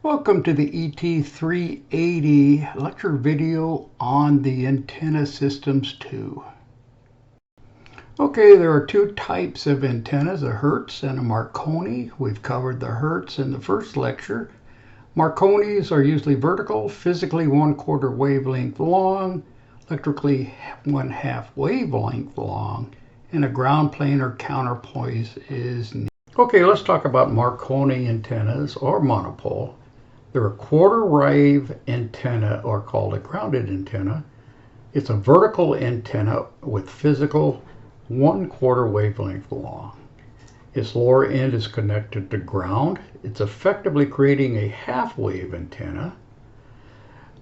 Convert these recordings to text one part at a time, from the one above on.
Welcome to the ET380 lecture video on the antenna systems 2. Okay, there are two types of antennas, a Hertz and a Marconi. We've covered the Hertz in the first lecture. Marconis are usually vertical, physically 1/4 wavelength long, electrically 1/2 wavelength long, and a ground plane or counterpoise is needed. Okay, let's talk about Marconi antennas or monopole. They're a quarter wave antenna, or called a grounded antenna. It's a vertical antenna with physical 1/4 wavelength long. Its lower end is connected to ground. It's effectively creating a half wave antenna.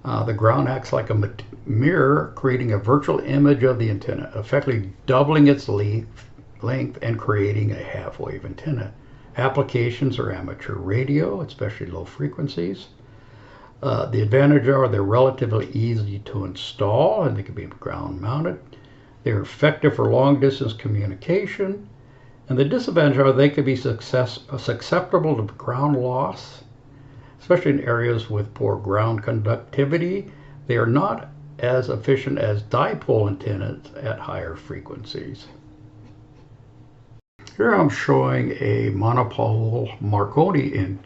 The ground acts like a mirror, creating a virtual image of the antenna, effectively doubling its length and creating a half wave antenna. Applications are amateur radio, especially low frequencies. The advantage are they're relatively easy to install and they can be ground mounted. They're effective for long distance communication. And the disadvantage are they can be susceptible to ground loss, especially in areas with poor ground conductivity. They are not as efficient as dipole antennas at higher frequencies. Here I'm showing a monopole Marconi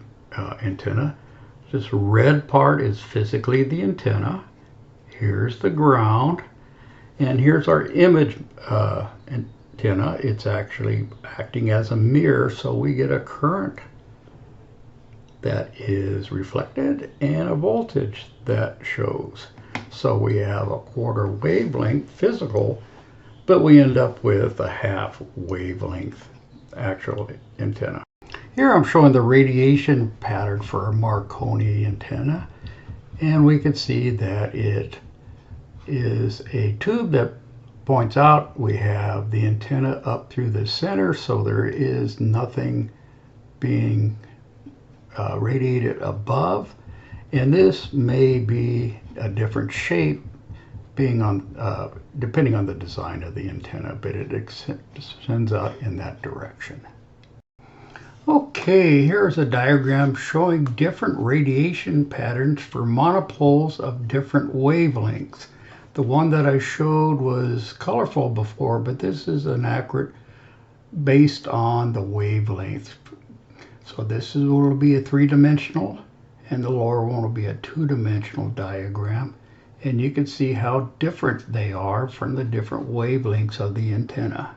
antenna. This red part is physically the antenna. Here's the ground. And here's our image antenna. It's actually acting as a mirror, so we get a current that is reflected and a voltage that shows. So we have a 1/4 wavelength physical, but we end up with a half wavelength actual antenna. Here I'm showing the radiation pattern for a Marconi antenna, and we can see that it is a tube that points out. We have the antenna up through the center, so there is nothing being radiated above, and this may be a different shape being on depending on the design of the antenna, but it sends out in that direction. Okay, here's a diagram showing different radiation patterns for monopoles of different wavelengths. The one that I showed was colorful before, but this is an accurate based on the wavelength. So this will be a 3-dimensional, and the lower one will be a 2-dimensional diagram. And you can see how different they are from the different wavelengths of the antenna.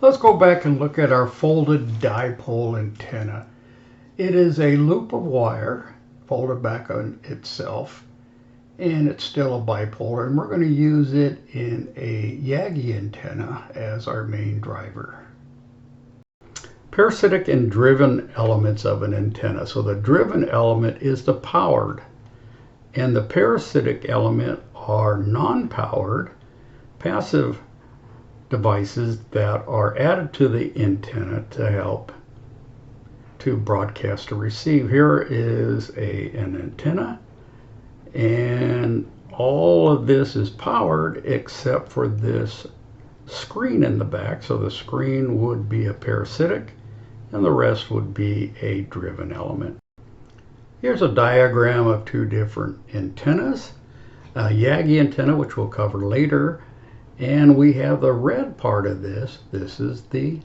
Let's go back and look at our folded dipole antenna. It is a loop of wire folded back on itself, and it's still a bipolar, and we're going to use it in a Yagi antenna as our main driver. Parasitic and driven elements of an antenna. So the driven element is the powered, and the parasitic element are non-powered, passive devices that are added to the antenna to help to broadcast or receive. Here is an antenna, and all of this is powered except for this screen in the back. So the screen would be a parasitic, and the rest would be a driven element. Here's a diagram of two different antennas, a Yagi antenna, which we'll cover later, and we have the red part of this. This is the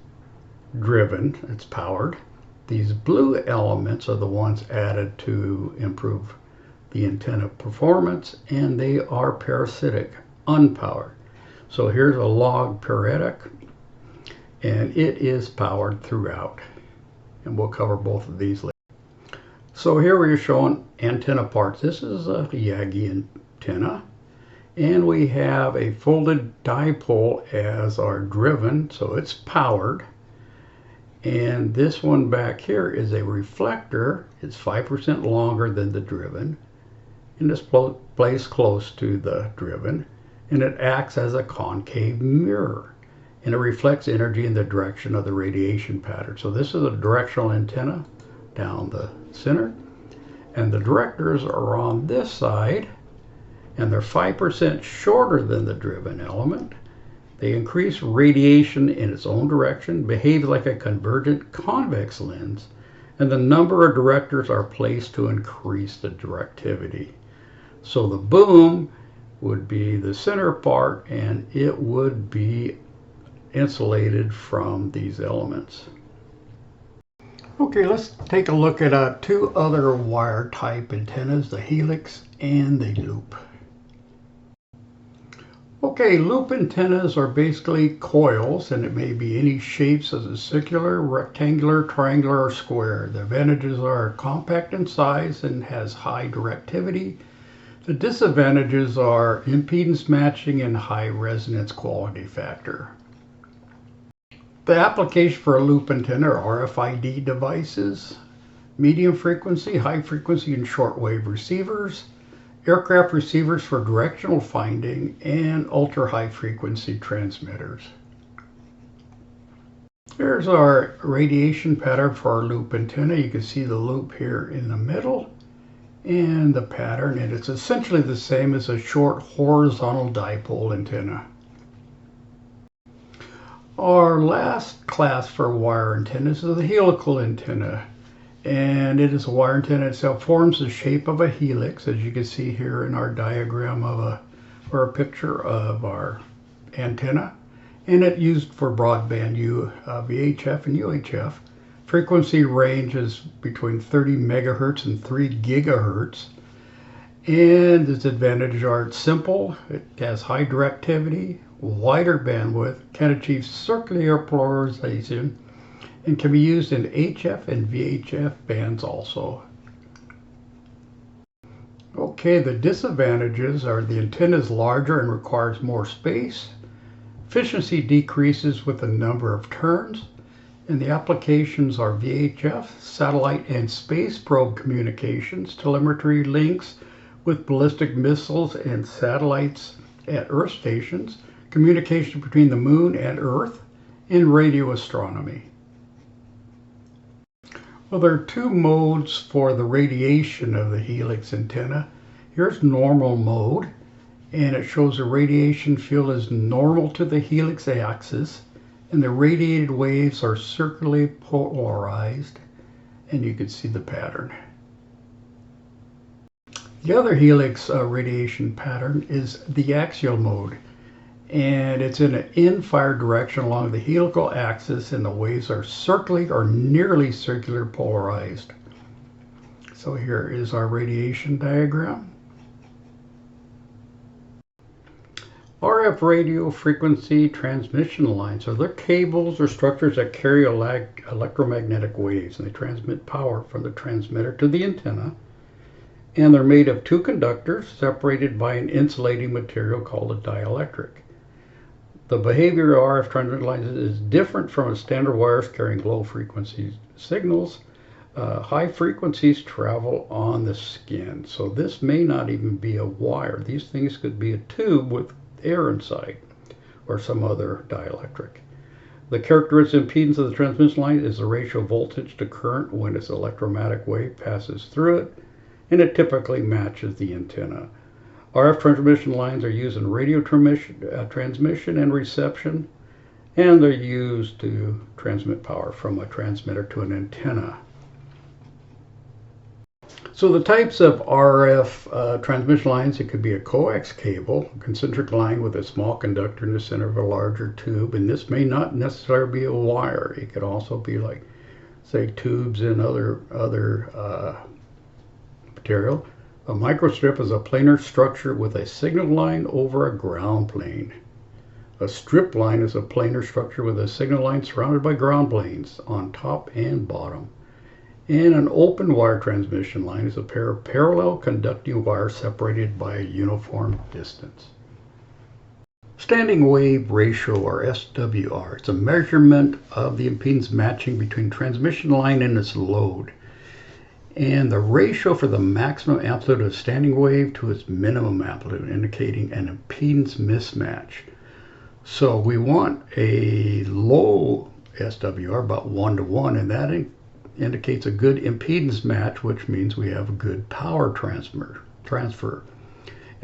driven, it's powered. These blue elements are the ones added to improve the antenna performance, and they are parasitic, unpowered. So here's a log parasitic, and it is powered throughout, and we'll cover both of these later. So here we're showing antenna parts. This is a Yagi antenna, and we have a folded dipole as our driven, so it's powered. And this one back here is a reflector. It's 5% longer than the driven, and it's placed close to the driven, and it acts as a concave mirror, and it reflects energy in the direction of the radiation pattern. So this is a directional antenna down the center, and the directors are on this side, and they're 5% shorter than the driven element. They increase radiation in its own direction, behave like a convergent convex lens, and the number of directors are placed to increase the directivity. So the boom would be the center part, and it would be insulated from these elements. Okay, let's take a look at two other wire type antennas, the helix and the loop. Okay, loop antennas are basically coils, and it may be any shapes as a circular, rectangular, triangular, or square. The advantages are compact in size and has high directivity. The disadvantages are impedance matching and high resonance quality factor. The application for a loop antenna are RFID devices, medium frequency, high frequency, and shortwave receivers, aircraft receivers for directional finding, and ultra high frequency transmitters. Here's our radiation pattern for our loop antenna. You can see the loop here in the middle and the pattern, and it's essentially the same as a short horizontal dipole antenna. Our last class for wire antennas is the helical antenna, and it is a wire antenna itself forms the shape of a helix, as you can see here in our diagram or a picture of our antenna, and it used for broadband VHF and UHF. Frequency range is between 30 megahertz and 3 gigahertz. And its advantages are it's simple, it has high directivity, wider bandwidth, can achieve circular polarization, and can be used in HF and VHF bands also. Okay, the disadvantages are the antenna is larger and requires more space. Efficiency decreases with the number of turns. And the applications are VHF, satellite and space probe communications, telemetry links with ballistic missiles and satellites at Earth stations, communication between the moon and Earth, and radio astronomy. Well, there are two modes for the radiation of the helix antenna. Here's normal mode, and it shows the radiation field is normal to the helix axis, and the radiated waves are circularly polarized, and you can see the pattern. The other helix radiation pattern is the axial mode, and it's in an in-fire direction along the helical axis, and the waves are circularly or nearly circular polarized. So here is our radiation diagram. RF radio frequency transmission lines are the cables or structures that carry electromagnetic waves, and they transmit power from the transmitter to the antenna. And they're made of two conductors separated by an insulating material called a dielectric. The behavior of RF transmission lines is different from a standard wires carrying low frequency signals. High frequencies travel on the skin, so this may not even be a wire. These things could be a tube with air inside or some other dielectric. The characteristic impedance of the transmission line is the ratio of voltage to current when its electromagnetic wave passes through it, and it typically matches the antenna. RF transmission lines are used in radio transmission and reception, and they're used to transmit power from a transmitter to an antenna. So the types of RF transmission lines, it could be a coax cable, a concentric line with a small conductor in the center of a larger tube, and this may not necessarily be a wire. It could also be like, say, tubes and other material. A microstrip is a planar structure with a signal line over a ground plane. A strip line is a planar structure with a signal line surrounded by ground planes on top and bottom. And an open wire transmission line is a pair of parallel conducting wires separated by a uniform distance. Standing wave ratio, or SWR, it's a measurement of the impedance matching between transmission line and its load, and the ratio for the maximum amplitude of standing wave to its minimum amplitude, indicating an impedance mismatch. So we want a low SWR, about 1 to 1, and that indicates a good impedance match, which means we have a good power transfer.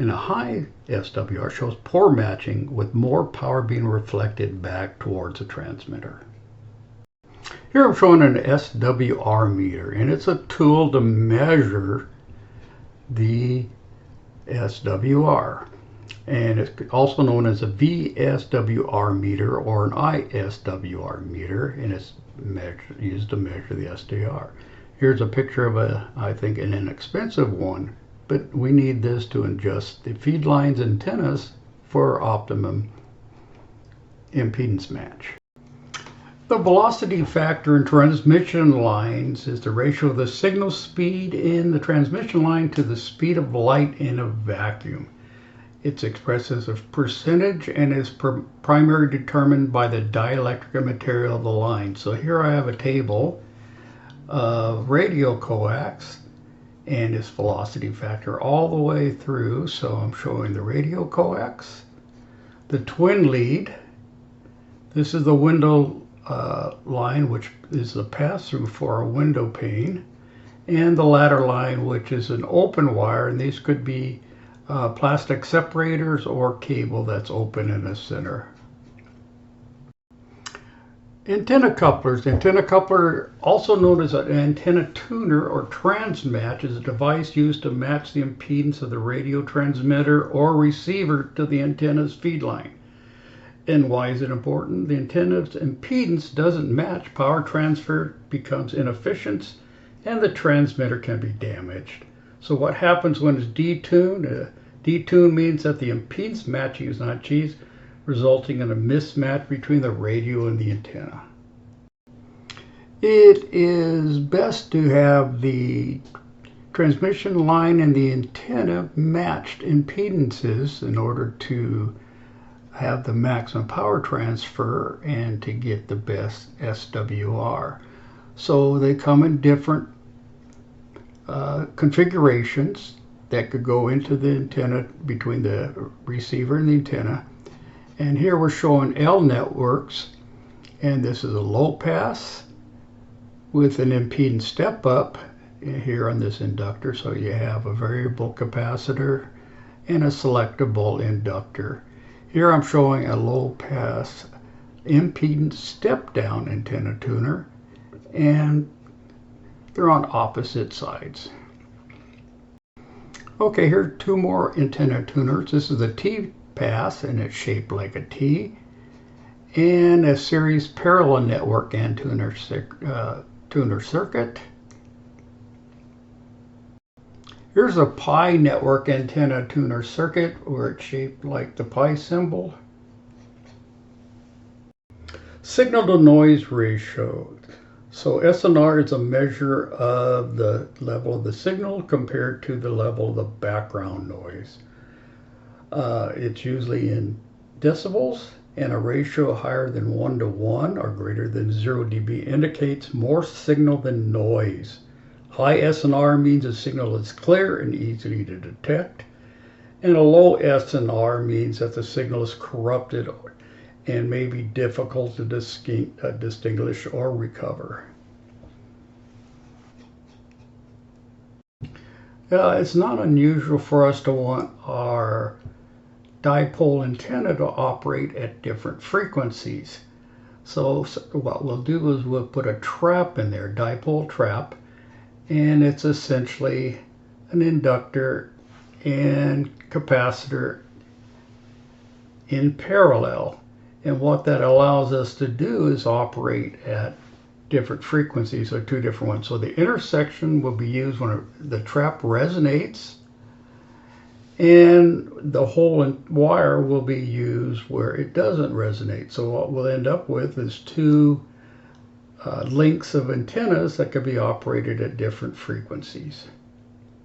And a high SWR shows poor matching with more power being reflected back towards the transmitter. Here I'm showing an SWR meter, and it's a tool to measure the SWR. And it's also known as a VSWR meter or an ISWR meter, and it's used to measure the SWR. Here's a picture of I think, an inexpensive one, but we need this to adjust the feed lines antennas for optimum impedance match. The velocity factor in transmission lines is the ratio of the signal speed in the transmission line to the speed of light in a vacuum. It's expressed as a percentage and is primarily determined by the dielectric material of the line. So here I have a table of radio coax and its velocity factor all the way through. So I'm showing the radio coax, the twin lead. This is the window line, which is the pass-through for a window pane, and the ladder line, which is an open wire, and these could be plastic separators or cable that's open in the center. Antenna couplers. The antenna coupler, also known as an antenna tuner or transmatch, is a device used to match the impedance of the radio transmitter or receiver to the antenna's feed line. And why is it important? The antenna's impedance doesn't match, power transfer becomes inefficient, and the transmitter can be damaged. So what happens when it's detuned? Detune means that the impedance matching is not achieved, resulting in a mismatch between the radio and the antenna. It is best to have the transmission line and the antenna matched impedances in order to have the maximum power transfer and to get the best SWR. So they come in different configurations that could go into the antenna between the receiver and the antenna. And here we're showing L networks, and this is a low pass with an impedance step up here on this inductor. So you have a variable capacitor and a selectable inductor. Here I'm showing a low pass impedance step down antenna tuner, and they're on opposite sides. Okay, here are two more antenna tuners. This is the T-pass, and it's shaped like a T, and a series parallel network antenna tuner circuit. Here's a pi network antenna tuner circuit where it's shaped like the pi symbol. Signal to noise ratio. So SNR is a measure of the level of the signal compared to the level of the background noise. It's usually in decibels, and a ratio higher than 1:1 or greater than 0 dB indicates more signal than noise. High SNR means a signal is clear and easy to detect, and a low SNR means that the signal is corrupted and may be difficult to distinguish or recover. It's not unusual for us to want our dipole antenna to operate at different frequencies. So what we'll do is we'll put a trap in there, dipole trap, and it's essentially an inductor and capacitor in parallel. And what that allows us to do is operate at different frequencies, or two different ones. So the intersection will be used when the trap resonates, and the whole wire will be used where it doesn't resonate. So what we'll end up with is two links of antennas that could be operated at different frequencies.